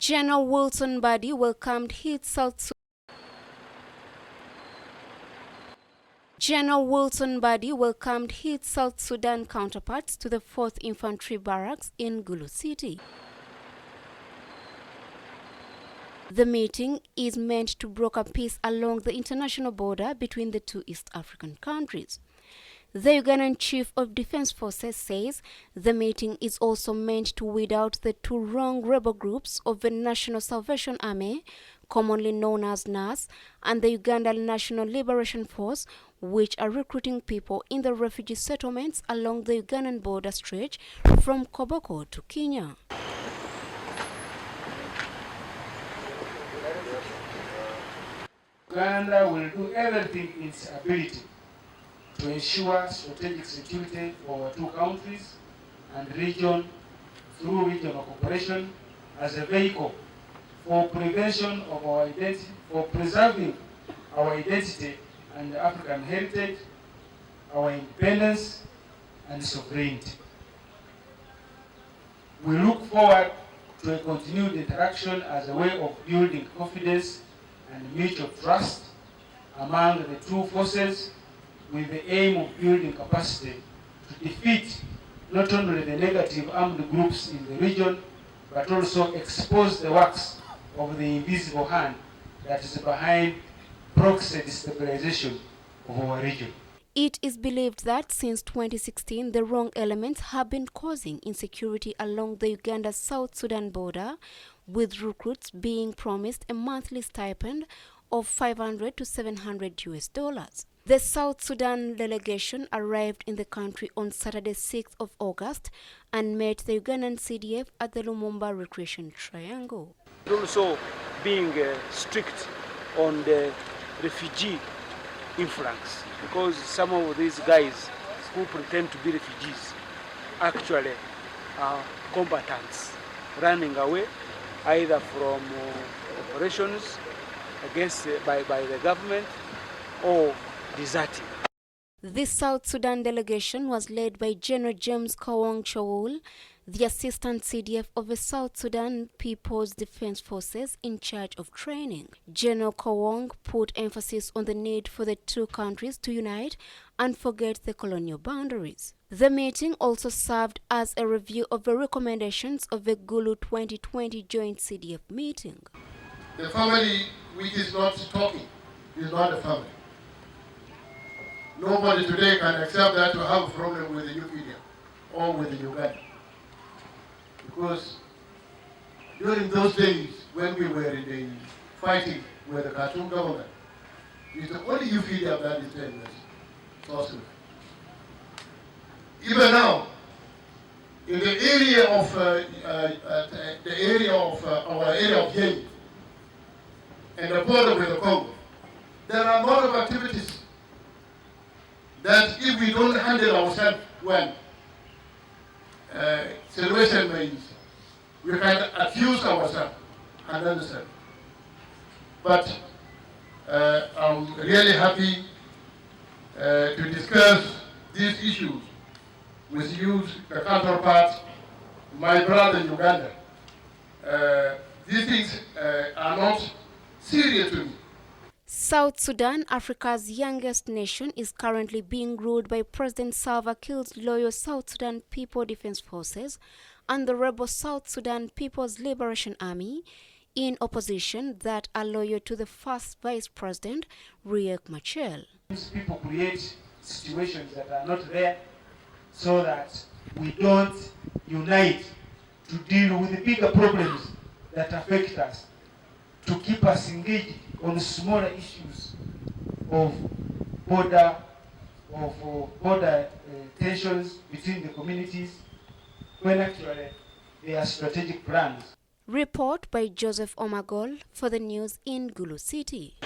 General Wilson Badi welcomed his South Sudan counterparts to the 4th Infantry Barracks in Gulu City. The meeting is meant to broker peace along the international border between the two East African countries. The Ugandan Chief of Defense Forces says the meeting is also meant to weed out the two wrong rebel groups of the National Salvation Army, commonly known as NAS, and the Ugandan National Liberation Force, which are recruiting people in the refugee settlements along the Ugandan border stretch from Koboko to Kenya. Uganda will do everything in its ability to ensure strategic security for our two countries and region through regional cooperation as a vehicle for prevention of our identity, for preserving our identity and African heritage, our independence and sovereignty. We look forward to a continued interaction as a way of building confidence and mutual trust among the two forces, with the aim of building capacity to defeat not only the negative armed groups in the region, but also expose the works of the invisible hand that is behind proxy destabilization of our region. It is believed that since 2016, the wrong elements have been causing insecurity along the Uganda-South Sudan border, with recruits being promised a monthly stipend of $500 to $700. The South Sudan delegation arrived in the country on Saturday, 6th of August, and met the Ugandan CDF at the Lumumba Recreation Triangle. Also being strict on the refugee influx, because some of these guys who pretend to be refugees actually are combatants running away either from operations against by the government or deserting. This South Sudan delegation was led by General James Kawong Chowul, the Assistant CDF of the South Sudan People's Defense Forces in charge of training. General Kawong put emphasis on the need for the two countries to unite and forget the colonial boundaries. The meeting also served as a review of the recommendations of the Gulu 2020 Joint CDF meeting. The family which is not talking is not a family. Nobody today can accept that to have a problem with the UPDF or with the Uganda. Because during those days when we were in the fighting with the Khartoum government, it's the only UPDF that is telling us South Sudan. Even now, in the area of our area of Yemen and the border with the Congo, there are a lot of activities that if we don't handle ourselves well, situation may we can accuse ourselves and understand. But I'm really happy to discuss these issues with you, the counterpart, my brother in Uganda. These things are not serious to me. South Sudan, Africa's youngest nation, is currently being ruled by President Salva Kiir's loyal South Sudan People Defense Forces and the rebel South Sudan People's Liberation Army, in opposition, that are loyal to the first Vice President, Riek Machar. These people create situations that are not there so that we don't unite to deal with the bigger problems that affect us, to keep us engaged on smaller issues of border tensions between the communities, when actually they are strategic plans. Report by Joseph Omagol for the news in Gulu City.